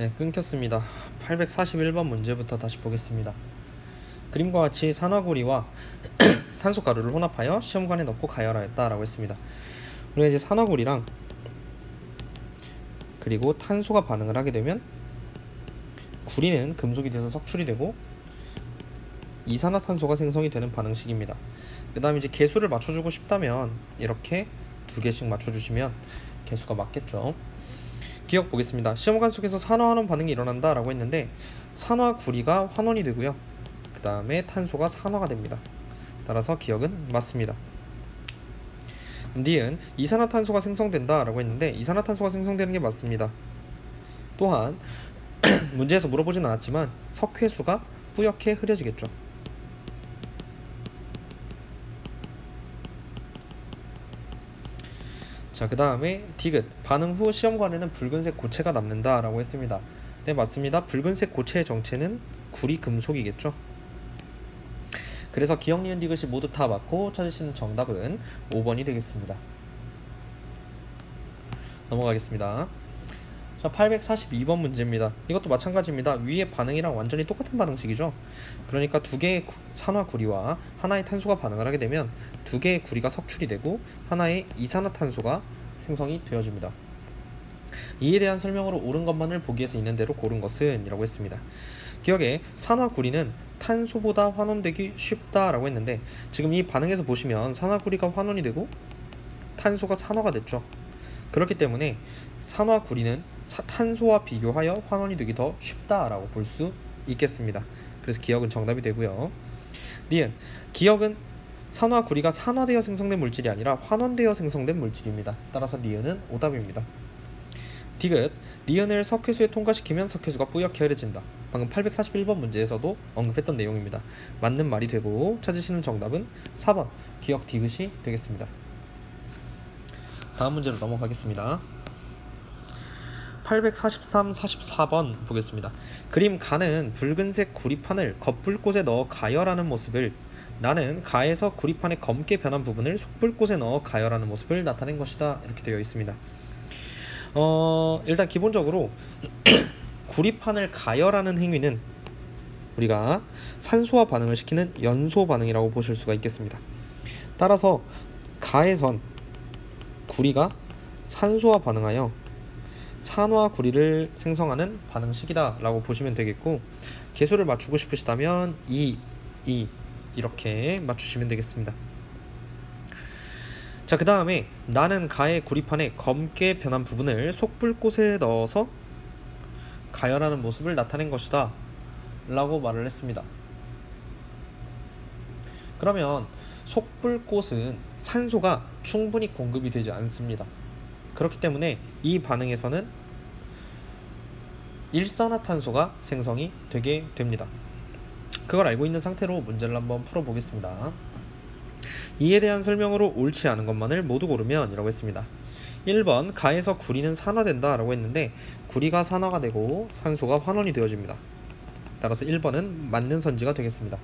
네, 끊겼습니다. 841번 문제부터 다시 보겠습니다. 그림과 같이 산화구리와 탄소가루를 혼합하여 시험관에 넣고 가열하였다 라고 했습니다. 우리가 이제 산화구리랑 그리고 탄소가 반응을 하게 되면 구리는 금속이 돼서 석출이 되고 이산화탄소가 생성이 되는 반응식입니다. 그 다음에 이제 개수를 맞춰주고 싶다면 이렇게 두 개씩 맞춰주시면 개수가 맞겠죠. 기억 보겠습니다. 시험관 속에서 산화환원 반응이 일어난다 라고 했는데 산화구리가 환원이 되고요, 그 다음에 탄소가 산화가 됩니다. 따라서 기억은 맞습니다. 니은 이산화탄소가 생성된다 라고 했는데 이산화탄소가 생성되는 게 맞습니다. 또한 문제에서 물어보진 않았지만 석회수가 뿌옇게 흐려지겠죠. 자, 그 다음에 디귿 반응 후 시험관에는 붉은색 고체가 남는다 라고 했습니다. 네, 맞습니다. 붉은색 고체의 정체는 구리 금속이겠죠. 그래서 기억, 니은, 디귿이 모두 다 맞고 찾으시는 정답은 5번이 되겠습니다. 넘어가겠습니다. 자, 842번 문제입니다. 이것도 마찬가지입니다. 위의 반응이랑 완전히 똑같은 반응식이죠. 그러니까 두 개의 산화구리와 하나의 탄소가 반응을 하게 되면 두 개의 구리가 석출이 되고 하나의 이산화탄소가 생성이 되어집니다. 이에 대한 설명으로 옳은 것만을 보기 위해서 있는 대로 고른 것은 이라고 했습니다. 기억에 산화구리는 탄소보다 환원되기 쉽다라고 했는데 지금 이 반응에서 보시면 산화구리가 환원이 되고 탄소가 산화가 됐죠. 그렇기 때문에 산화구리는 탄소와 비교하여 환원이 되기 더 쉽다라고 볼 수 있겠습니다. 그래서 기억은 정답이 되고요. 니은 기억은 산화구리가 산화되어 생성된 물질이 아니라 환원되어 생성된 물질입니다. 따라서 니은은 오답입니다. 디귿 니은을 석회수에 통과시키면 석회수가 뿌옇게 흐려진다. 방금 841번 문제에서도 언급했던 내용입니다. 맞는 말이 되고 찾으시는 정답은 4번 기억 디귿이 되겠습니다. 다음 문제로 넘어가겠습니다. 843, 44번 보겠습니다. 그림 가는 붉은색 구리판을 겉불꽃에 넣어 가열하는 모습을, 나는 가에서 구리판의 검게 변한 부분을 속불꽃에 넣어 가열하는 모습을 나타낸 것이다. 이렇게 되어 있습니다. 일단 기본적으로 구리판을 가열하는 행위는 우리가 산소와 반응을 시키는 연소 반응이라고 보실 수가 있겠습니다. 따라서 가에선 구리가 산소와 반응하여 산화구리를 생성하는 반응식이다 라고 보시면 되겠고, 개수를 맞추고 싶으시다면 2 이렇게 맞추시면 되겠습니다. 자, 그 다음에 나는 가의 구리판에 검게 변한 부분을 속불꽃에 넣어서 가열하는 모습을 나타낸 것이다 라고 말을 했습니다. 그러면 속불꽃은 산소가 충분히 공급이 되지 않습니다. 그렇기 때문에 이 반응에서는 일산화탄소가 생성이 되게 됩니다. 그걸 알고 있는 상태로 문제를 한번 풀어보겠습니다. 이에 대한 설명으로 옳지 않은 것만을 모두 고르면 이라고 했습니다. 1번 가에서 구리는 산화된다 라고 했는데 구리가 산화가 되고 산소가 환원이 되어집니다. 따라서 1번은 맞는 선지가 되겠습니다.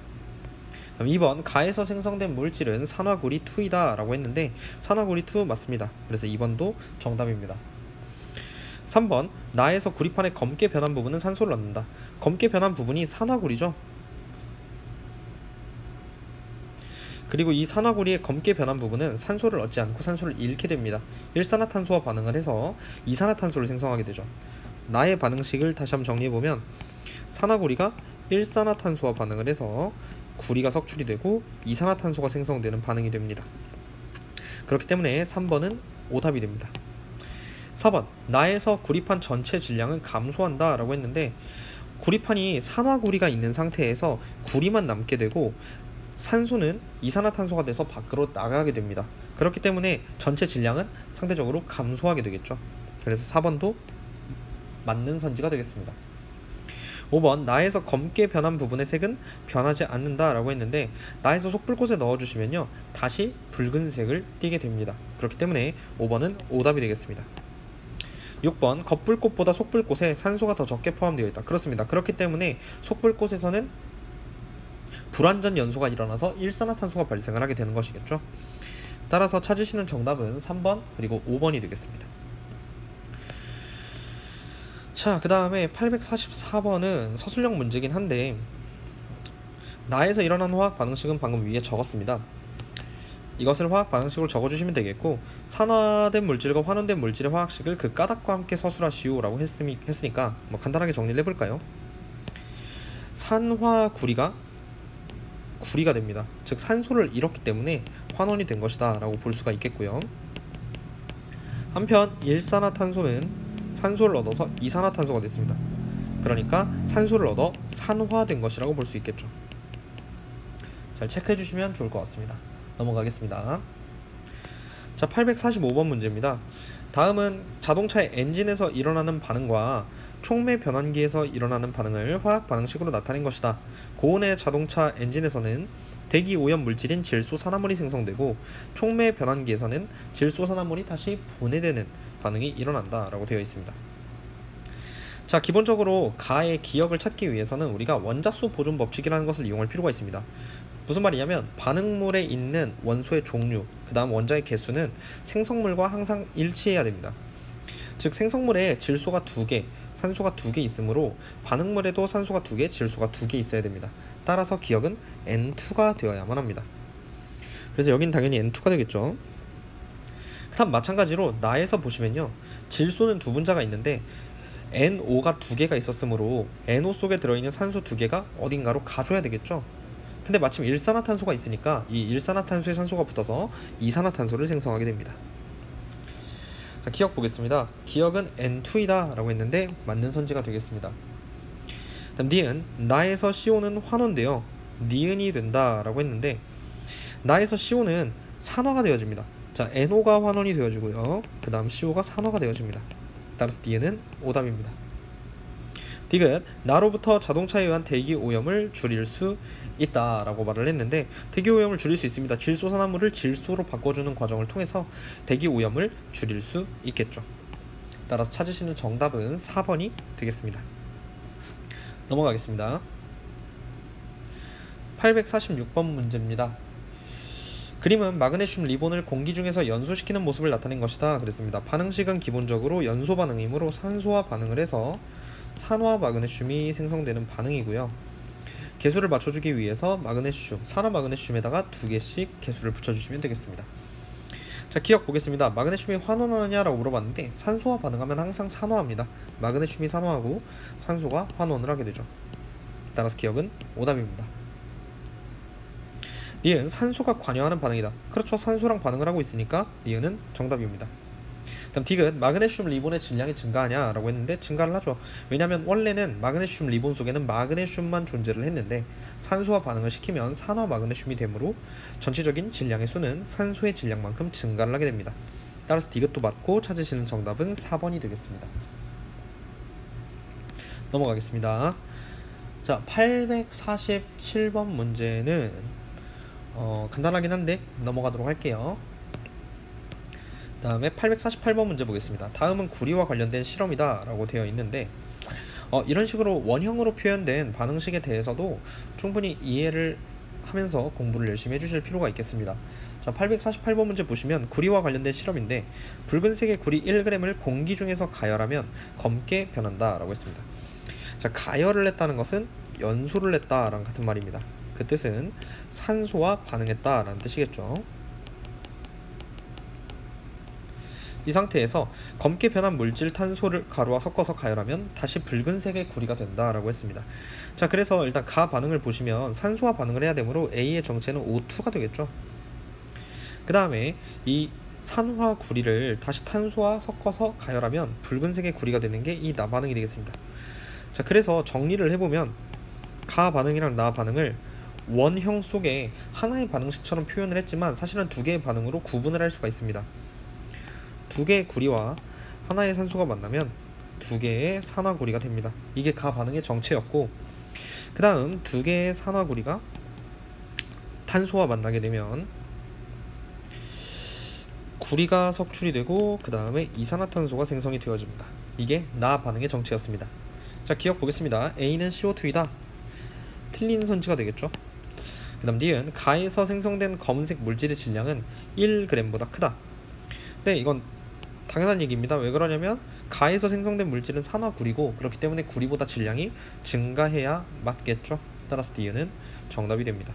2번 가에서 생성된 물질은 산화구리 2이다 라고 했는데 산화구리 2 맞습니다. 그래서 2번도 정답입니다. 3번 나에서 구리판에 검게 변한 부분은 산소를 얻는다. 검게 변한 부분이 산화구리죠. 그리고 이 산화구리의 검게 변한 부분은 산소를 얻지 않고 산소를 잃게 됩니다. 일산화탄소와 반응을 해서 이산화탄소를 생성하게 되죠. 나의 반응식을 다시 한번 정리해보면 산화구리가 일산화탄소와 반응을 해서 구리가 석출이 되고 이산화탄소가 생성되는 반응이 됩니다. 그렇기 때문에 3번은 오답이 됩니다. 4번 나에서 구리판 전체 질량은 감소한다 라고 했는데 구리판이 산화구리가 있는 상태에서 구리만 남게 되고 산소는 이산화탄소가 돼서 밖으로 나가게 됩니다. 그렇기 때문에 전체 질량은 상대적으로 감소하게 되겠죠. 그래서 4번도 맞는 선지가 되겠습니다. 5번 나에서 검게 변한 부분의 색은 변하지 않는다 라고 했는데 나에서 속불꽃에 넣어주시면요 다시 붉은색을 띠게 됩니다. 그렇기 때문에 5번은 오답이 되겠습니다. 6번 겉불꽃보다 속불꽃에 산소가 더 적게 포함되어 있다. 그렇습니다. 그렇기 때문에 속불꽃에서는 불완전 연소가 일어나서 일산화탄소가 발생을 하게 되는 것이겠죠. 따라서 찾으시는 정답은 3번 그리고 5번이 되겠습니다. 자, 그 다음에 844번은 서술형 문제긴 한데 나에서 일어난 화학 반응식은 방금 위에 적었습니다. 이것을 화학 반응식으로 적어주시면 되겠고, 산화된 물질과 환원된 물질의 화학식을 그 까닭과 함께 서술하시오 라고 했으니까 뭐 간단하게 정리를 해볼까요? 산화구리가 구리가 됩니다. 즉 산소를 잃었기 때문에 환원이 된 것이다 라고 볼 수가 있겠고요. 한편 일산화탄소는 산소를 얻어서 이산화탄소가 됐습니다. 그러니까 산소를 얻어 산화된 것이라고 볼 수 있겠죠. 잘 체크해 주시면 좋을 것 같습니다. 넘어가겠습니다. 자, 845번 문제입니다. 다음은 자동차의 엔진에서 일어나는 반응과 촉매 변환기에서 일어나는 반응을 화학 반응식으로 나타낸 것이다. 고온의 자동차 엔진에서는 대기 오염 물질인 질소산화물이 생성되고 촉매 변환기에서는 질소산화물이 다시 분해되는 반응이 일어난다 라고 되어 있습니다. 자, 기본적으로 가의 기억을 찾기 위해서는 우리가 원자수 보존 법칙이라는 것을 이용할 필요가 있습니다. 무슨 말이냐면 반응물에 있는 원소의 종류, 그 다음 원자의 개수는 생성물과 항상 일치해야 됩니다. 즉 생성물에 질소가 2개, 산소가 2개 있으므로 반응물에도 산소가 2개, 질소가 2개 있어야 됩니다. 따라서 기억은 N2가 되어야만 합니다. 그래서 여긴 당연히 N2가 되겠죠. 그 다음 마찬가지로 나에서 보시면요, 질소는 2분자가 있는데 NO가 2개가 있었으므로 NO 속에 들어있는 산소 2개가 어딘가로 가줘야 되겠죠. 근데 마침 일산화탄소가 있으니까 이 일산화탄소에 산소가 붙어서 이산화탄소를 생성하게 됩니다. 자, 기억 보겠습니다. 기억은 N2이다 라고 했는데 맞는 선지가 되겠습니다. 다음 니은, 나에서 CO는 환원되어 니은이 된다 라고 했는데 나에서 CO는 산화가 되어집니다. 자, NO가 환원이 되어지고요, 그 다음 CO가 산화가 되어집니다. 따라서 니은은 오답입니다. 디귿, 나로부터 자동차에 의한 대기 오염을 줄일 수 있다 라고 말을 했는데 대기 오염을 줄일 수 있습니다. 질소산화물을 질소로 바꿔주는 과정을 통해서 대기 오염을 줄일 수 있겠죠. 따라서 찾으시는 정답은 4번이 되겠습니다. 넘어가겠습니다. 846번 문제입니다. 그림은 마그네슘 리본을 공기 중에서 연소시키는 모습을 나타낸 것이다 그랬습니다. 반응식은 기본적으로 연소 반응이므로 산소와 반응을 해서 산화 마그네슘이 생성되는 반응이고요. 개수를 맞춰주기 위해서 마그네슘, 산화 마그네슘에다가 2개씩 개수를 붙여주시면 되겠습니다. 자, 기억 보겠습니다. 마그네슘이 환원하느냐 라고 물어봤는데 산소와 반응하면 항상 산화합니다. 마그네슘이 산화하고 산소가 환원을 하게 되죠. 따라서 기억은 오답입니다. 니은, 산소가 관여하는 반응이다. 그렇죠, 산소랑 반응을 하고 있으니까 니은은 정답입니다. 다음 디귿, 마그네슘 리본의 질량이 증가하냐 라고 했는데 증가를 하죠. 왜냐하면 원래는 마그네슘 리본 속에는 마그네슘만 존재를 했는데 산소와 반응을 시키면 산화 마그네슘이 되므로 전체적인 질량의 수는 산소의 질량만큼 증가를 하게 됩니다. 따라서 디귿도 맞고 찾으시는 정답은 4번이 되겠습니다. 넘어가겠습니다. 자, 847번 문제는 간단하긴 한데 넘어가도록 할게요. 다음에 848번 문제 보겠습니다. 다음은 구리와 관련된 실험이다 라고 되어 있는데 이런 식으로 원형으로 표현된 반응식에 대해서도 충분히 이해를 하면서 공부를 열심히 해주실 필요가 있겠습니다. 자, 848번 문제 보시면 구리와 관련된 실험인데 붉은색의 구리 1g을 공기 중에서 가열하면 검게 변한다 라고 했습니다. 자, 가열을 했다는 것은 연소를 했다 라는 같은 말입니다. 그 뜻은 산소와 반응했다 라는 뜻이겠죠. 이 상태에서 검게 변한 물질 탄소를 가루와 섞어서 가열하면 다시 붉은색의 구리가 된다 라고 했습니다. 자, 그래서 일단 가 반응을 보시면 산소와 반응을 해야 되므로 A의 정체는 O2가 되겠죠. 그 다음에 이 산화 구리를 다시 탄소와 섞어서 가열하면 붉은색의 구리가 되는 게 이 나 반응이 되겠습니다. 자, 그래서 정리를 해보면 가 반응이랑 나 반응을 원형 속에 하나의 반응식처럼 표현을 했지만 사실은 두 개의 반응으로 구분을 할 수가 있습니다. 두 개의 구리와 하나의 산소가 만나면 두 개의 산화구리가 됩니다. 이게 가 반응의 정체였고, 그 다음 두 개의 산화구리가 탄소와 만나게 되면 구리가 석출이 되고 그 다음에 이산화탄소가 생성이 되어집니다. 이게 나 반응의 정체였습니다. 자, 기억 보겠습니다. A는 CO2이다. 틀린 선지가 되겠죠. 그 다음 D은 가에서 생성된 검은색 물질의 질량은 1g보다 크다. 네, 이건 당연한 얘기입니다. 왜 그러냐면 가에서 생성된 물질은 산화구리고 그렇기 때문에 구리보다 질량이 증가해야 맞겠죠. 따라서 D는 정답이 됩니다.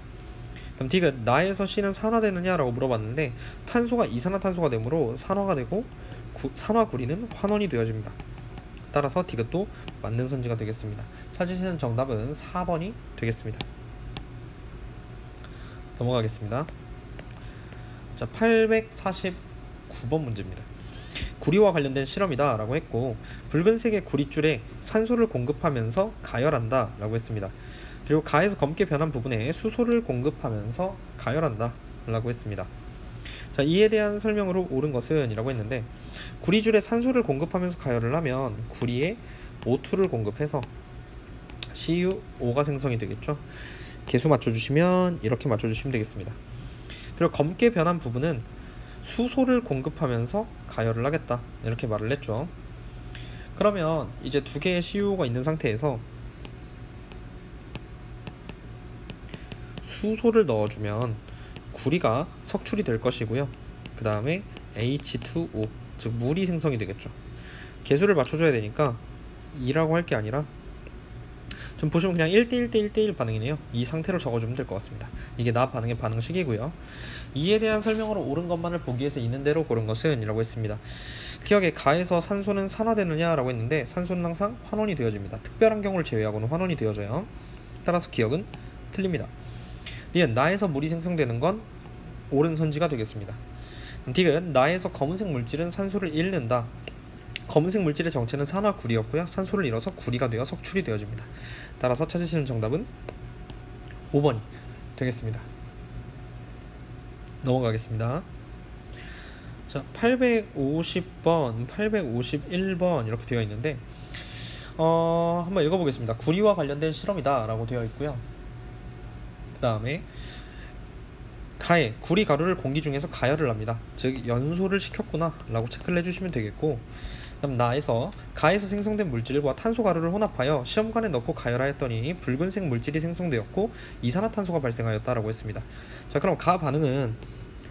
그럼 D가 나에서 C는 산화되느냐라고 물어봤는데 탄소가 이산화탄소가 되므로 산화가 되고 산화구리는 환원이 되어집니다. 따라서 D가 또 맞는 선지가 되겠습니다. 찾으시는 정답은 4번이 되겠습니다. 넘어가겠습니다. 자, 849번 문제입니다. 구리와 관련된 실험이다 라고 했고 붉은색의 구리줄에 산소를 공급하면서 가열한다 라고 했습니다. 그리고 가에서 검게 변한 부분에 수소를 공급하면서 가열한다 라고 했습니다. 자, 이에 대한 설명으로 옳은 것은 이라고 했는데 구리줄에 산소를 공급하면서 가열을 하면 구리에 O2를 공급해서 CuO가 생성이 되겠죠. 개수 맞춰주시면 이렇게 맞춰주시면 되겠습니다. 그리고 검게 변한 부분은 수소를 공급하면서 가열을 하겠다 이렇게 말을 했죠. 그러면 이제 두 개의 Cu가 있는 상태에서 수소를 넣어주면 구리가 석출이 될 것이고요. 그 다음에 H2O 즉 물이 생성이 되겠죠. 개수를 맞춰줘야 되니까 2라고 할 게 아니라 좀 보시면 그냥 1대1 대 1대1 반응이네요. 이 상태로 적어주면 될 것 같습니다. 이게 나 반응의 반응식이고요. 이에 대한 설명으로 옳은 것만을 보기 위해서 있는 대로 고른 것은 이라고 했습니다. 기억에 가에서 산소는 산화되느냐 라고 했는데 산소는 항상 환원이 되어집니다. 특별한 경우를 제외하고는 환원이 되어져요. 따라서 기억은 틀립니다. D는 나에서 물이 생성되는 건 옳은 선지가 되겠습니다. D는 나에서 검은색 물질은 산소를 잃는다. 검은색 물질의 정체는 산화구리였고요. 산소를 잃어서 구리가 되어 석출이 되어집니다. 따라서 찾으시는 정답은 5번이 되겠습니다. 넘어가겠습니다. 자, 850번, 851번 이렇게 되어 있는데 한번 읽어보겠습니다. 구리와 관련된 실험이다 라고 되어 있고요. 그 다음에 가에 구리 가루를 공기 중에서 가열을 합니다. 즉 연소를 시켰구나 라고 체크를 해주시면 되겠고, 그다음 나에서 가에서 생성된 물질과 탄소 가루를 혼합하여 시험관에 넣고 가열하였더니 붉은색 물질이 생성되었고 이산화탄소가 발생하였다라고 했습니다. 자, 그럼 가 반응은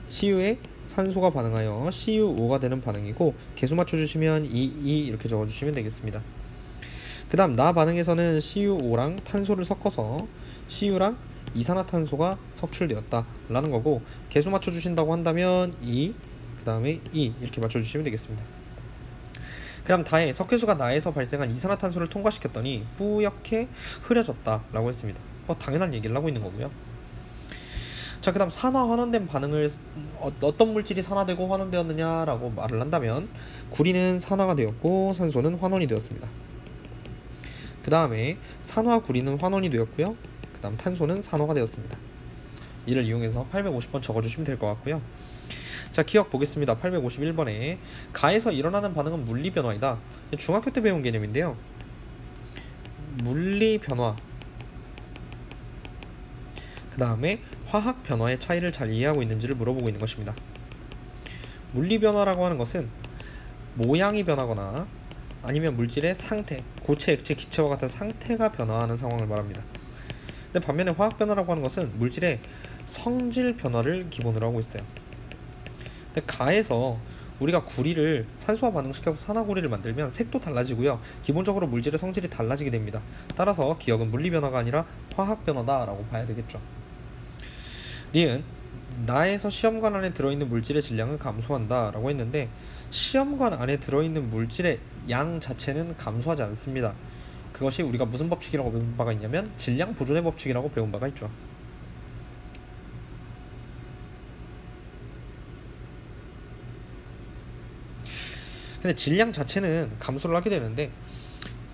CU에 산소가 반응하여 CuO가 되는 반응이고 개수 맞춰주시면 2 이렇게 적어주시면 되겠습니다. 그 다음 나 반응에서는 CuO랑 탄소를 섞어서 CU랑 이산화탄소가 석출되었다 라는 거고, 개수 맞춰주신다고 한다면 2, 그 다음에 2 이렇게 맞춰주시면 되겠습니다. 그 다음 다에 석회수가 나에서 발생한 이산화탄소를 통과시켰더니 뿌옇게 흐려졌다 라고 했습니다. 당연한 얘기를 하고 있는 거고요. 자, 그 다음 산화 환원된 반응을 어떤 물질이 산화되고 환원되었느냐 라고 말을 한다면 구리는 산화가 되었고 산소는 환원이 되었습니다. 그 다음에 산화구리는 환원이 되었고요. 그 다음 탄소는 산화가 되었습니다. 이를 이용해서 850번 적어주시면 될 것 같고요. 자, 기억 보겠습니다. 851번에 가에서 일어나는 반응은 물리변화이다. 중학교 때 배운 개념인데요. 물리변화, 그 다음에 화학변화의 차이를 잘 이해하고 있는지를 물어보고 있는 것입니다. 물리변화라고 하는 것은 모양이 변하거나 아니면 물질의 상태, 고체, 액체, 기체와 같은 상태가 변화하는 상황을 말합니다. 근데 반면에 화학변화라고 하는 것은 물질의 성질 변화를 기본으로 하고 있어요. 근데 가에서 우리가 구리를 산소와 반응시켜서 산화구리를 만들면 색도 달라지고요. 기본적으로 물질의 성질이 달라지게 됩니다. 따라서 기억은 물리변화가 아니라 화학변화다 라고 봐야 되겠죠. 니은 나에서 시험관 안에 들어있는 물질의 질량은 감소한다 라고 했는데 시험관 안에 들어있는 물질의 양 자체는 감소하지 않습니다. 그것이 우리가 무슨 법칙이라고 배운 바가 있냐면 질량 보존의 법칙이라고 배운 바가 있죠. 근데 질량 자체는 감소를 하게 되는데,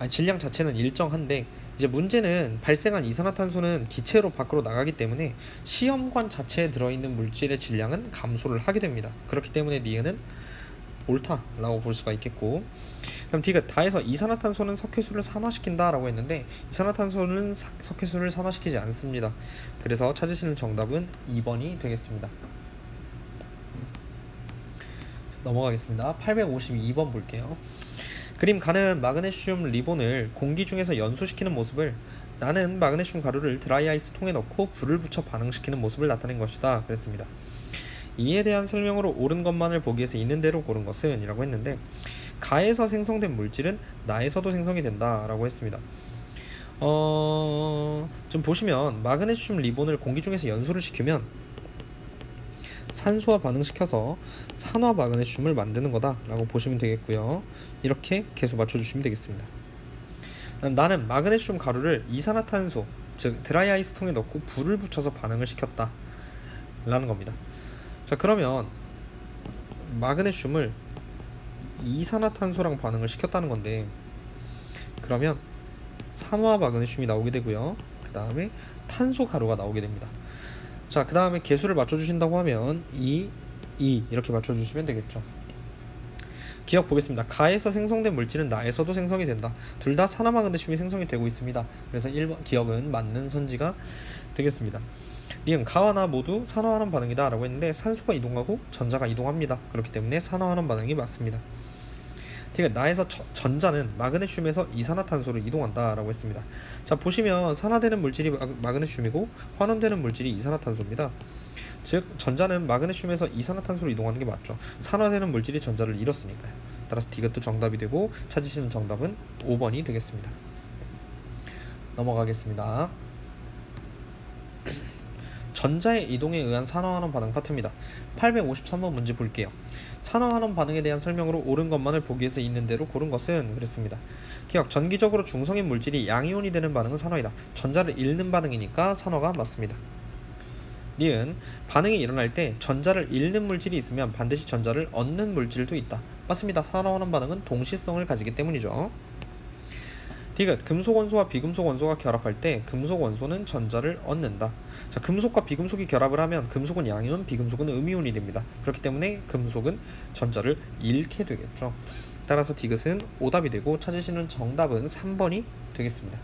질량 자체는 일정한데 이제 문제는 발생한 이산화탄소는 기체로 밖으로 나가기 때문에 시험관 자체에 들어있는 물질의 질량은 감소를 하게 됩니다. 그렇기 때문에 니은은 옳다라고 볼 수가 있겠고, 그럼 D가 다해서 이산화탄소는 석회수를 산화시킨다 라고 했는데 이산화탄소는 석회수를 산화시키지 않습니다. 그래서 찾으시는 정답은 2번이 되겠습니다. 넘어가겠습니다. 852번 볼게요. 그림 가는 마그네슘 리본을 공기 중에서 연소시키는 모습을 나는 마그네슘 가루를 드라이아이스 통에 넣고 불을 붙여 반응시키는 모습을 나타낸 것이다 그랬습니다. 이에 대한 설명으로 옳은 것만을 보기 위해서 있는 대로 고른 것은 이라고 했는데 가에서 생성된 물질은 나에서도 생성이 된다라고 했습니다. 좀 보시면 마그네슘 리본을 공기 중에서 연소를 시키면 산소와 반응시켜서 산화 마그네슘을 만드는 거다라고 보시면 되겠고요. 이렇게 계수 맞춰주시면 되겠습니다. 나는 마그네슘 가루를 이산화탄소, 즉 드라이아이스 통에 넣고 불을 붙여서 반응을 시켰다 라는 겁니다. 자, 그러면 마그네슘을 이산화탄소랑 반응을 시켰다는 건데, 그러면 산화 마그네슘이 나오게 되고요. 그 다음에 탄소 가루가 나오게 됩니다. 자, 그 다음에 개수를 맞춰주신다고 하면 2 이렇게 맞춰주시면 되겠죠. 기억 보겠습니다. 가에서 생성된 물질은 나에서도 생성이 된다. 둘 다 산화 마그네슘이 생성이 되고 있습니다. 그래서 1번 기억은 맞는 선지가 되겠습니다. 니은 가와 나 모두 산화환원 반응이다 라고 했는데 산소가 이동하고 전자가 이동합니다. 그렇기 때문에 산화환원 반응이 맞습니다. 나에서 전자는 마그네슘에서 이산화탄소로 이동한다 라고 했습니다. 자, 보시면 산화되는 물질이 마그네슘이고 환원되는 물질이 이산화탄소입니다. 즉 전자는 마그네슘에서 이산화탄소로 이동하는 게 맞죠. 산화되는 물질이 전자를 잃었으니까요. 따라서 D가 정답이 되고 찾으시는 정답은 5번이 되겠습니다. 넘어가겠습니다. 전자의 이동에 의한 산화환원 반응 파트입니다. 853번 문제 볼게요. 산화환원 반응에 대한 설명으로 옳은 것만을 보기에서 있는 대로 고른 것은 그랬습니다. 기억, 전기적으로 중성인 물질이 양이온이 되는 반응은 산화이다. 전자를 잃는 반응이니까 산화가 맞습니다. 니은 반응이 일어날 때 전자를 잃는 물질이 있으면 반드시 전자를 얻는 물질도 있다. 맞습니다. 산화환원 반응은 동시성을 가지기 때문이죠. 디귿, 금속 원소와 비금속 원소가 결합할 때 금속 원소는 전자를 얻는다. 자, 금속과 비금속이 결합을 하면 금속은 양이온, 비금속은 음이온이 됩니다. 그렇기 때문에 금속은 전자를 잃게 되겠죠. 따라서 디귿은 오답이 되고 찾으시는 정답은 3번이 되겠습니다.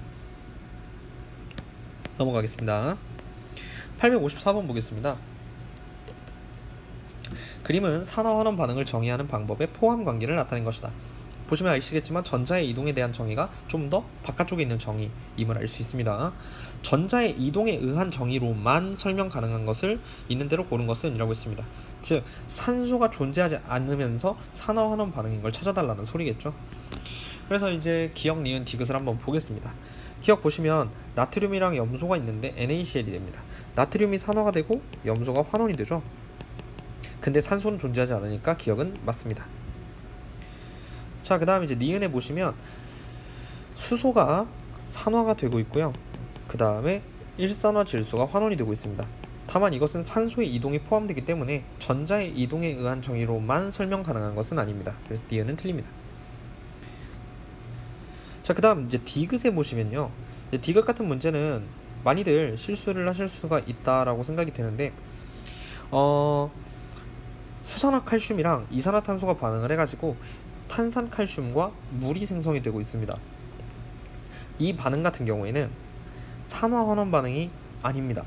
넘어가겠습니다. 854번 보겠습니다. 그림은 산화환원 반응을 정의하는 방법의 포함 관계를 나타낸 것이다. 보시면 아시겠지만 전자의 이동에 대한 정의가 좀 더 바깥쪽에 있는 정의임을 알 수 있습니다. 전자의 이동에 의한 정의로만 설명 가능한 것을 있는 대로 고른 것은 이라고 했습니다. 즉 산소가 존재하지 않으면서 산화환원 반응인 걸 찾아달라는 소리겠죠. 그래서 이제 기억, 니은, 디귿을 한번 보겠습니다. 기억 보시면 나트륨이랑 염소가 있는데 NaCl이 됩니다. 나트륨이 산화가 되고 염소가 환원이 되죠. 근데 산소는 존재하지 않으니까 기억은 맞습니다. 자, 그 다음에 이제 니은에 보시면 수소가 산화가 되고 있고요. 그 다음에 일산화질소가 환원이 되고 있습니다. 다만 이것은 산소의 이동이 포함되기 때문에 전자의 이동에 의한 정의로만 설명 가능한 것은 아닙니다. 그래서 니은은 틀립니다. 자, 그 다음 이제 디귿에 보시면요, 디귿 같은 문제는 많이들 실수를 하실 수가 있다라고 생각이 되는데, 수산화칼슘이랑 이산화탄소가 반응을 해가지고 탄산칼슘과 물이 생성이 되고 있습니다. 이 반응 같은 경우에는 산화환원 반응이 아닙니다.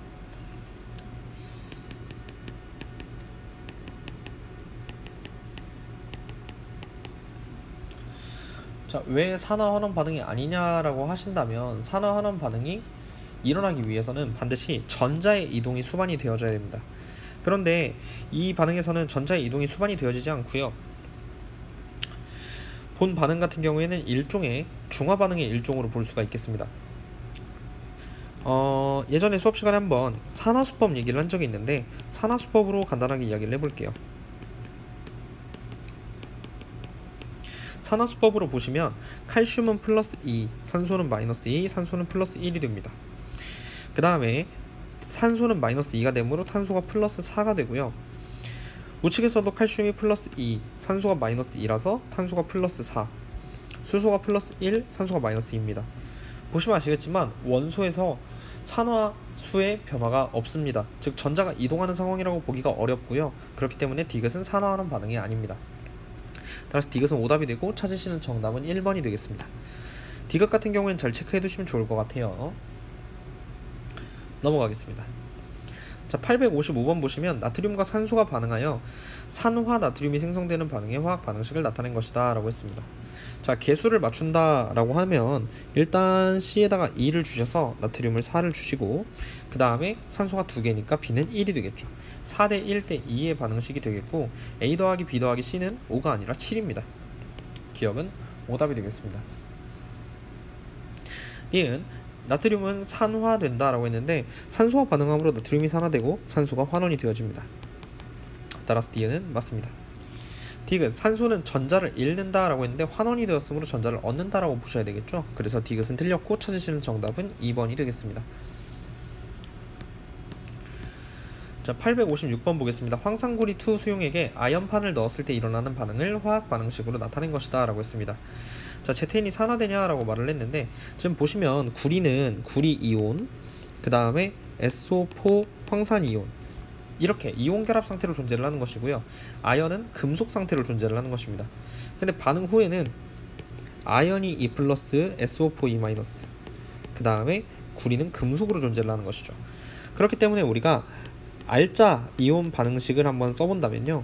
자, 왜 산화환원 반응이 아니냐라고 하신다면, 산화환원 반응이 일어나기 위해서는 반드시 전자의 이동이 수반이 되어져야 됩니다. 그런데 이 반응에서는 전자의 이동이 수반이 되어지지 않고요, 본 반응 같은 경우에는 일종의 중화 반응의 일종으로 볼 수가 있겠습니다. 예전에 수업 시간에 한번 산화수법 얘기를 한 적이 있는데, 산화수법으로 간단하게 이야기를 해볼게요. 산화수법으로 보시면 칼슘은 플러스 2, 산소는 마이너스 2, 산소는 플러스 1이 됩니다. 그 다음에 산소는 마이너스 2가 되므로 탄소가 플러스 4가 되고요. 우측에서도 칼슘이 플러스 2, 산소가 마이너스 2라서 탄소가 플러스 4, 수소가 플러스 1, 산소가 마이너스 2입니다. 보시면 아시겠지만 원소에서 산화수의 변화가 없습니다. 즉 전자가 이동하는 상황이라고 보기가 어렵고요. 그렇기 때문에 디귿은 산화하는 반응이 아닙니다. 따라서 디귿은 오답이 되고 찾으시는 정답은 1번이 되겠습니다. 디귿 같은 경우에는 잘 체크해 두시면 좋을 것 같아요. 넘어가겠습니다. 자, 855번 보시면 나트륨과 산소가 반응하여 산화 나트륨이 생성되는 반응의 화학 반응식을 나타낸 것이다 라고 했습니다. 자, 개수를 맞춘다 라고 하면 일단 C에다가 2를 주셔서 나트륨을 4를 주시고, 그 다음에 산소가 2개니까 B는 1이 되겠죠. 4대 1대 2의 반응식이 되겠고, A 더하기 B 더하기 C는 5가 아니라 7입니다. 기억은 오답이 되겠습니다. 니은 나트륨은 산화된다라고 했는데 산소와 반응함으로 나트륨이 산화되고 산소가 환원이 되어집니다. 따라서 D는 맞습니다. 디귿 산소는 전자를 잃는다라고 했는데 환원이 되었으므로 전자를 얻는다라고 보셔야 되겠죠. 그래서 디귿은 틀렸고 찾으시는 정답은 2번이 되겠습니다. 자, 856번 보겠습니다. 황산구리2 수용액에 아연판을 넣었을 때 일어나는 반응을 화학 반응식으로 나타낸 것이다 라고 했습니다. 자, 제테인이 산화되냐 라고 말을 했는데 지금 보시면 구리는 구리이온, 그 다음에 SO4 황산이온, 이렇게 이온 결합 상태로 존재를 하는 것이고요. 아연은 금속 상태로 존재를 하는 것입니다. 근데 반응 후에는 아연이 2 플러스 SO4 2 마이너스, 그 다음에 구리는 금속으로 존재를 하는 것이죠. 그렇기 때문에 우리가 알짜 이온 반응식을 한번 써본다면요,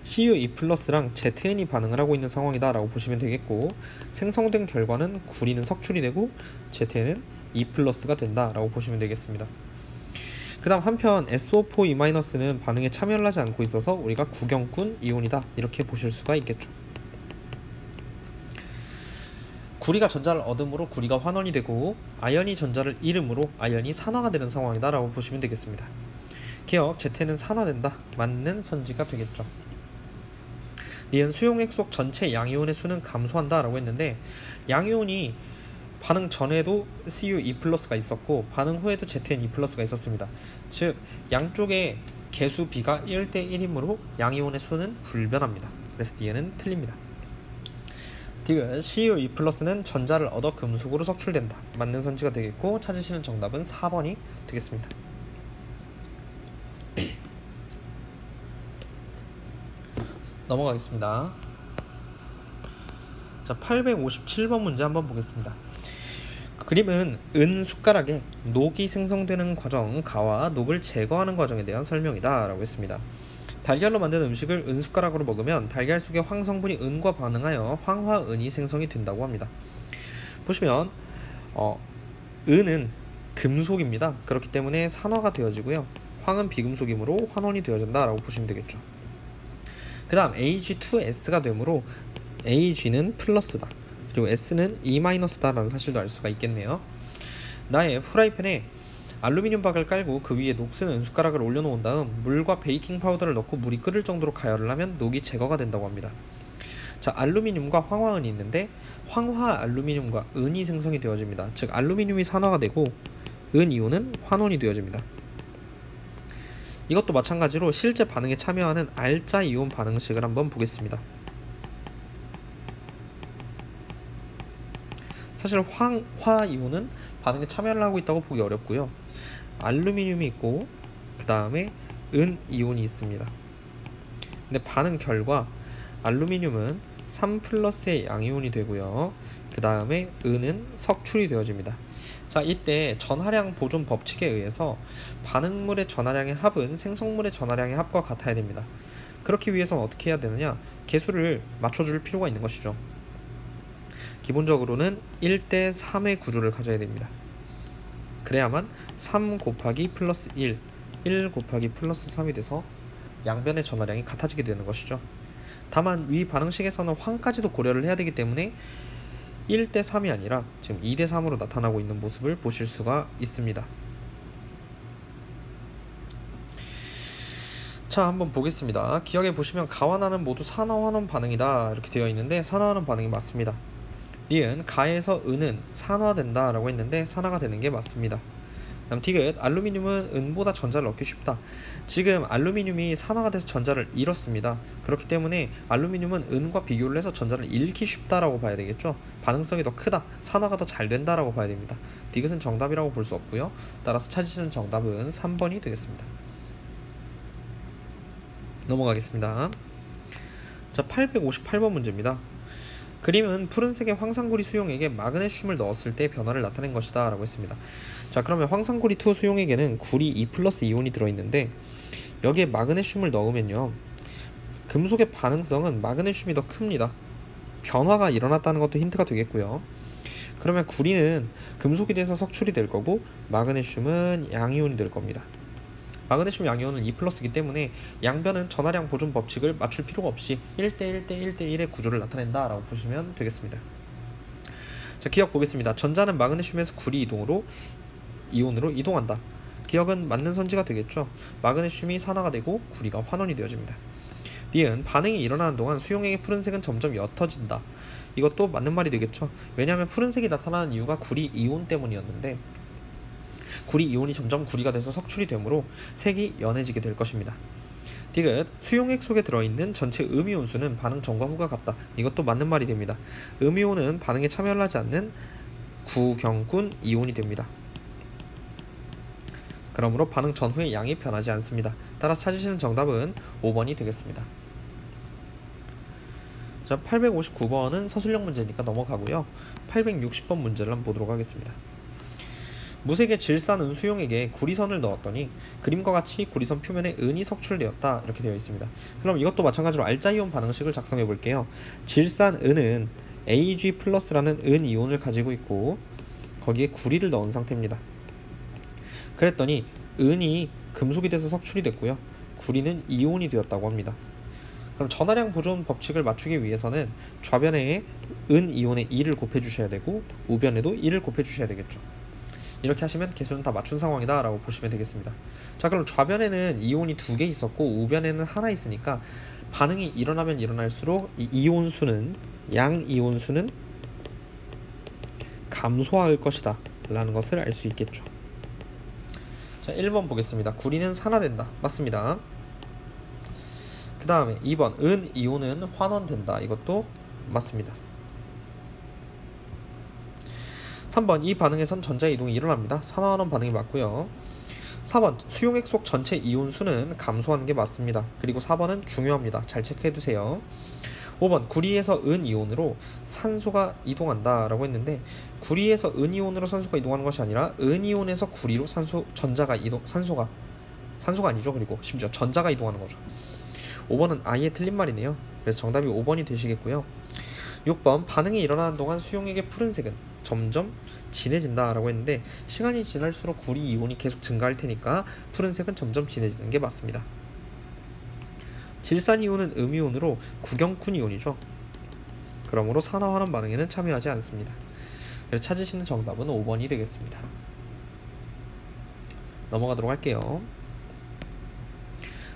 Cu2+랑 Zn이 반응을 하고 있는 상황이다 라고 보시면 되겠고, 생성된 결과는 구리는 석출이 되고 Zn은 2+가 된다 라고 보시면 되겠습니다. 그 다음 한편 SO4 2-는 반응에 참여를 하지 않고 있어서 우리가 구경꾼 이온이다 이렇게 보실 수가 있겠죠. 구리가 전자를 얻음으로 구리가 환원이 되고 아연이 전자를 잃음으로 아연이 산화가 되는 상황이다 라고 보시면 되겠습니다. 기억 Z는 산화된다, 맞는 선지가 되겠죠. 니은 수용액 속 전체 양이온의 수는 감소한다 라고 했는데, 양이온이 반응 전에도 Cu2+가 있었고 반응 후에도 Zn2+가 있었습니다. 즉 양쪽의 개수 비가 1대1이므로 양이온의 수는 불변합니다. 그래서 D는 틀립니다. 디귿 Cu2+는 전자를 얻어 금속으로 석출된다, 맞는 선지가 되겠고 찾으시는 정답은 4번이 되겠습니다. 넘어가겠습니다. 자, 857번 문제 한번 보겠습니다. 그림은 은 숟가락에 녹이 생성되는 과정, 가와 녹을 제거하는 과정에 대한 설명이다 라고 했습니다. 달걀로 만든 음식을 은 숟가락으로 먹으면 달걀 속의 황 성분이 은과 반응하여 황화은이 생성이 된다고 합니다. 보시면 은은 금속입니다. 그렇기 때문에 산화가 되어지고요, 황은 비금속이므로 환원이 되어진다 라고 보시면 되겠죠. 그 다음 Ag2S가 되므로 Ag는 플러스다, 그리고 S는 E-다 라는 사실도 알 수가 있겠네요. 나의 프라이팬에 알루미늄 박을 깔고 그 위에 녹슨 은숟가락을 올려놓은 다음 물과 베이킹 파우더를 넣고 물이 끓을 정도로 가열을 하면 녹이 제거가 된다고 합니다. 자, 알루미늄과 황화은이 있는데 황화 알루미늄과 은이 생성이 되어집니다. 즉 알루미늄이 산화가 되고 은이온은 환원이 되어집니다. 이것도 마찬가지로 실제 반응에 참여하는 알짜 이온 반응식을 한번 보겠습니다. 사실 황화이온은 반응에 참여를 하고 있다고 보기 어렵고요, 알루미늄이 있고 그 다음에 은이온이 있습니다. 근데 반응 결과 알루미늄은 3+의 양이온이 되고요, 그 다음에 은은 석출이 되어집니다. 자, 이때 전하량 보존 법칙에 의해서 반응물의 전하량의 합은 생성물의 전하량의 합과 같아야 됩니다. 그렇기 위해서는 어떻게 해야 되느냐, 개수를 맞춰줄 필요가 있는 것이죠. 기본적으로는 1대3의 구조를 가져야 됩니다. 그래야만 3 곱하기 플러스 1, 1 곱하기 플러스 3이 돼서 양변의 전하량이 같아지게 되는 것이죠. 다만 위 반응식에서는 황까지도 고려를 해야 되기 때문에 1대3이 아니라 지금 2대3으로 나타나고 있는 모습을 보실 수가 있습니다. 자, 한번 보겠습니다. 기억해 보시면 가와 나는 모두 산화환원 반응이다 이렇게 되어 있는데 산화환원 반응이 맞습니다. 니은 가에서 은은 산화된다 라고 했는데 산화가 되는 게 맞습니다. 다음 디귿 알루미늄은 은보다 전자를 얻기 쉽다. 지금 알루미늄이 산화가 돼서 전자를 잃었습니다. 그렇기 때문에 알루미늄은 은과 비교를 해서 전자를 잃기 쉽다라고 봐야 되겠죠. 반응성이 더 크다, 산화가 더 잘 된다라고 봐야 됩니다. 디귿은 정답이라고 볼 수 없고요, 따라서 찾으시는 정답은 3번이 되겠습니다. 넘어가겠습니다. 자, 858번 문제입니다. 그림은 푸른색의 황산구리 수용액에 마그네슘을 넣었을 때 변화를 나타낸 것이다 라고 했습니다. 자, 그러면 황산구리2 수용액에는 구리 2+ 이온이 들어있는데 여기에 마그네슘을 넣으면요, 금속의 반응성은 마그네슘이 더 큽니다. 변화가 일어났다는 것도 힌트가 되겠고요. 그러면 구리는 금속이 돼서 석출이 될 거고 마그네슘은 양이온이 될 겁니다. 마그네슘 양이온은 2+이기 때문에 양변은 전하량 보존 법칙을 맞출 필요가 없이 1대1대1대1의 구조를 나타낸다 라고 보시면 되겠습니다. 자, 기억 보겠습니다. 전자는 마그네슘에서 구리 이온으로 이동한다. 기억은 맞는 선지가 되겠죠. 마그네슘이 산화가 되고 구리가 환원이 되어집니다. 니은 반응이 일어나는 동안 수용액의 푸른색은 점점 옅어진다. 이것도 맞는 말이 되겠죠. 왜냐하면 푸른색이 나타나는 이유가 구리 이온 때문이었는데 구리 이온이 점점 구리가 돼서 석출이 되므로 색이 연해지게 될 것입니다. 디귿 수용액 속에 들어있는 전체 음이온수는 반응 전과 후가 같다. 이것도 맞는 말이 됩니다. 음이온은 반응에 참여를 하지 않는 구경꾼 이온이 됩니다. 그러므로 반응 전후의 양이 변하지 않습니다. 따라서 찾으시는 정답은 5번이 되겠습니다. 자, 859번은 서술형 문제니까 넘어가고요. 860번 문제를 한번 보도록 하겠습니다. 무색의 질산은 수용액에 구리선을 넣었더니 그림과 같이 구리선 표면에 은이 석출되었다. 이렇게 되어 있습니다. 그럼 이것도 마찬가지로 알자이온 반응식을 작성해 볼게요. 질산은은 Ag+라는 은이온을 가지고 있고 거기에 구리를 넣은 상태입니다. 그랬더니 은이 금속이 돼서 석출이 됐고요. 구리는 이온이 되었다고 합니다. 그럼 전하량 보존 법칙을 맞추기 위해서는 좌변에 은이온의 2를 곱해주셔야 되고 우변에도 2를 곱해주셔야 되겠죠. 이렇게 하시면 개수는 다 맞춘 상황이다 라고 보시면 되겠습니다. 자, 그럼 좌변에는 이온이 2개 있었고 우변에는 하나 있으니까 반응이 일어나면 일어날수록 이 이온수는 양이온수는 감소할 것이다 라는 것을 알 수 있겠죠. 자, 1번 보겠습니다. 구리는 산화된다. 맞습니다. 그 다음에 2번 은이온은 환원된다. 이것도 맞습니다. 3번 이 반응에선 전자 이동이 일어납니다. 산화환원 반응이 맞고요. 4번 수용액 속 전체 이온 수는 감소하는 게 맞습니다. 그리고 4번은 중요합니다. 잘 체크해 두세요. 5번 구리에서 은이온으로 산소가 이동한다 라고 했는데 구리에서 은이온으로 산소가 이동하는 것이 아니라 은이온에서 구리로 산소가 아니죠. 그리고 심지어 전자가 이동하는 거죠. 5번은 아예 틀린 말이네요. 그래서 정답이 5번이 되시겠고요. 6번 반응이 일어나는 동안 수용액의 푸른색은 점점 진해진다 라고 했는데 시간이 지날수록 구리 이온이 계속 증가할 테니까 푸른색은 점점 진해지는 게 맞습니다. 질산 이온은 음이온으로 구경꾼 이온이죠. 그러므로 산화환원 반응에는 참여하지 않습니다. 그래서 찾으시는 정답은 5번이 되겠습니다. 넘어가도록 할게요.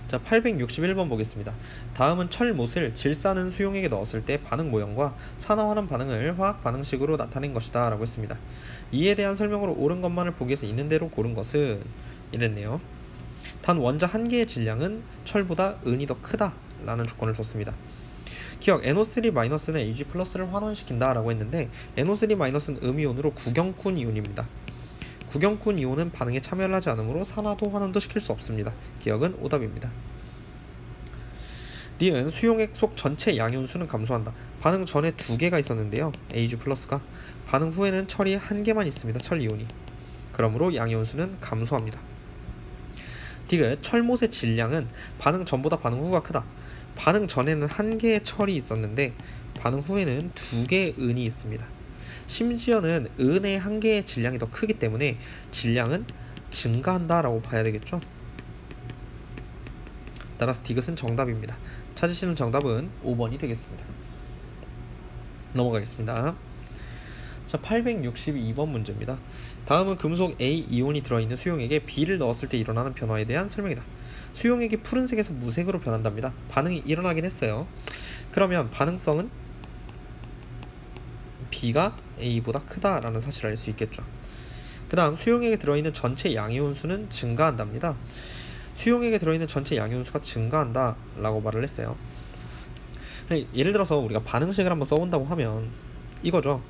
자, 861번 보겠습니다. 다음은 철못을 질산은 수용액에 넣었을 때 반응 모형과 산화환원 반응을 화학 반응식으로 나타낸 것이다 라고 했습니다. 이에 대한 설명으로 옳은 것만을 보기 위해서 있는 대로 고른 것은 이랬네요. 단 원자 한 개의 질량은 철보다 은이 더 크다 라는 조건을 줬습니다. 기억 NO3-는 Ag+를 환원시킨다 라고 했는데 NO3-는 음이온으로 구경꾼 이온입니다. 구경꾼 이온은 반응에 참여를 하지 않으므로 산화도 환원도 시킬 수 없습니다. 기억은 오답입니다. 니은 수용액 속 전체 양이온수는 감소한다. 반응 전에 2개가 있었는데요. Ag+가 반응 후에는 철이 1개만 있습니다. 철 이온이. 그러므로 양이온수는 감소합니다. 디귿 철못의 질량은 반응 전보다 반응 후가 크다. 반응 전에는 1개의 철이 있었는데 반응 후에는 2개의 은이 있습니다. 심지어는 은의 1개의 질량이 더 크기 때문에 질량은 증가한다 라고 봐야 되겠죠. 따라서 디귿은 정답입니다. 찾으시는 정답은 5번이 되겠습니다. 넘어가겠습니다. 자, 862번 문제입니다. 다음은 금속 A 이온이 들어있는 수용액에 B를 넣었을 때 일어나는 변화에 대한 설명이다. 수용액이 푸른색에서 무색으로 변한답니다. 반응이 일어나긴 했어요. 그러면 반응성은 B가 A보다 크다라는 사실을 알 수 있겠죠. 그 다음 수용액에 들어있는 전체 양이온수는 증가한답니다. 수용액에 들어있는 전체 양이온수가 증가한다 라고 말을 했어요. 예를 들어서 우리가 반응식을 한번 써본다고 하면 이거죠.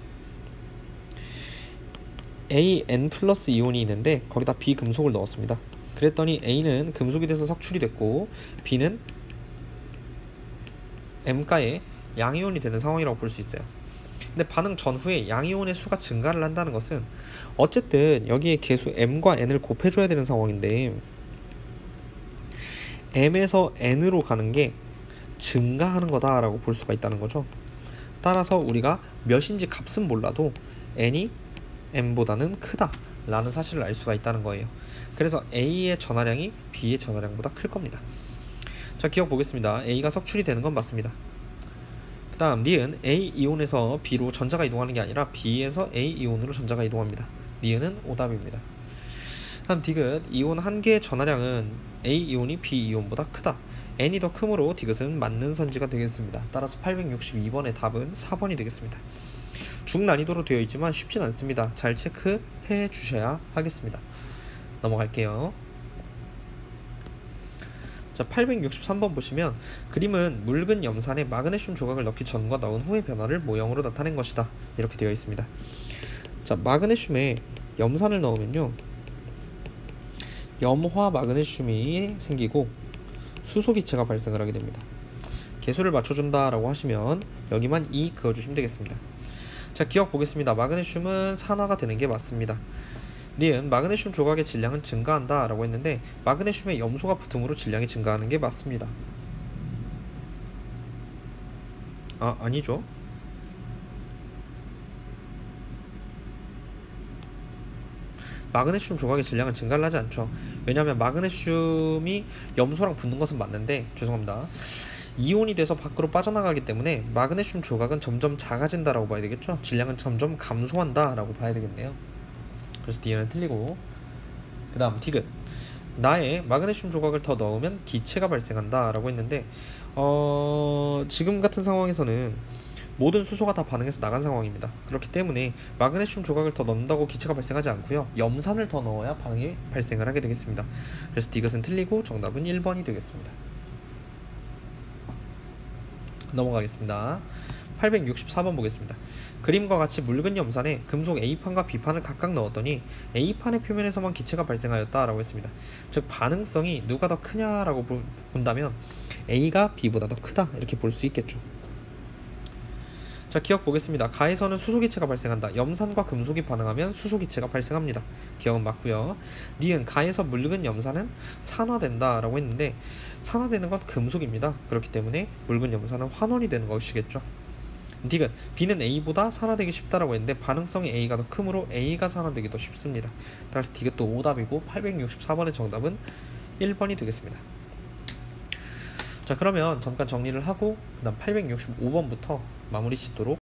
AN 플러스 이온이 있는데 거기다 B 금속을 넣었습니다. 그랬더니 A는 금속이 돼서 석출이 됐고 B는 M가의 양이온이 되는 상황이라고 볼 수 있어요. 근데 반응 전후에 양이온의 수가 증가를 한다는 것은 어쨌든 여기에 개수 M과 N을 곱해줘야 되는 상황인데 M에서 N으로 가는 게 증가하는 거다라고 볼 수가 있다는 거죠. 따라서 우리가 몇인지 값은 몰라도 N이 M보다는 크다 라는 사실을 알 수가 있다는 거예요. 그래서 A의 전하량이 B의 전하량보다 클 겁니다. 자, 기억 보겠습니다. A가 석출이 되는 건 맞습니다. 그 다음 니은 A 이온에서 B로 전자가 이동하는 게 아니라 B에서 A 이온으로 전자가 이동합니다. 니은은 오답입니다. 다음 디귿 이온 한 개의 전하량은 A 이온이 B 이온보다 크다. n이 더 크므로 디귿은 맞는 선지가 되겠습니다. 따라서 862번의 답은 4번이 되겠습니다. 중난이도로 되어 있지만 쉽진 않습니다. 잘 체크해 주셔야 하겠습니다. 넘어갈게요. 자, 863번 보시면 그림은 묽은 염산에 마그네슘 조각을 넣기 전과 넣은 후의 변화를 모형으로 나타낸 것이다. 이렇게 되어 있습니다. 자, 마그네슘에 염산을 넣으면요, 염화 마그네슘이 생기고 수소기체가 발생을 하게 됩니다. 개수를 맞춰준다 라고 하시면 여기만 2 그어주시면 되겠습니다. 자, 기억 보겠습니다. 마그네슘은 산화가 되는 게 맞습니다. 니은 마그네슘 조각의 질량은 증가한다 라고 했는데 마그네슘에 염소가 붙음으로 질량이 증가하는 게 맞습니다. 아니죠. 마그네슘 조각의 질량은 증가를 하지 않죠. 왜냐하면 마그네슘이 염소랑 붙는 것은 맞는데, 죄송합니다, 이온이 돼서 밖으로 빠져나가기 때문에 마그네슘 조각은 점점 작아진다라고 봐야 되겠죠. 질량은 점점 감소한다라고 봐야 되겠네요. 그래서 D는 틀리고, 그 다음 디귿 나에 마그네슘 조각을 더 넣으면 기체가 발생한다 라고 했는데 지금 같은 상황에서는 모든 수소가 다 반응해서 나간 상황입니다. 그렇기 때문에 마그네슘 조각을 더 넣는다고 기체가 발생하지 않고요, 염산을 더 넣어야 반응이 발생을 하게 되겠습니다. 그래서 디귿은 틀리고 정답은 1번이 되겠습니다. 넘어가겠습니다. 864번 보겠습니다. 그림과 같이 묽은 염산에 금속 A판과 B판을 각각 넣었더니 A판의 표면에서만 기체가 발생하였다 라고 했습니다. 즉 반응성이 누가 더 크냐라고 본다면 A가 B보다 더 크다 이렇게 볼 수 있겠죠. 자, 기억 보겠습니다. 가에서는 수소기체가 발생한다. 염산과 금속이 반응하면 수소기체가 발생합니다. 기억은 맞고요. 니은 가에서 묽은 염산은 산화된다 라고 했는데 산화되는 건 금속입니다. 그렇기 때문에 묽은 염산은 환원이 되는 것이겠죠. 디귿 B는 A보다 산화되기 쉽다라고 했는데 반응성이 A가 더 크므로 A가 산화되기 더 쉽습니다. 따라서 디귿도 오답이고 864번의 정답은 1번이 되겠습니다. 자, 그러면 잠깐 정리를 하고 그 다음 865번부터 마무리 짓도록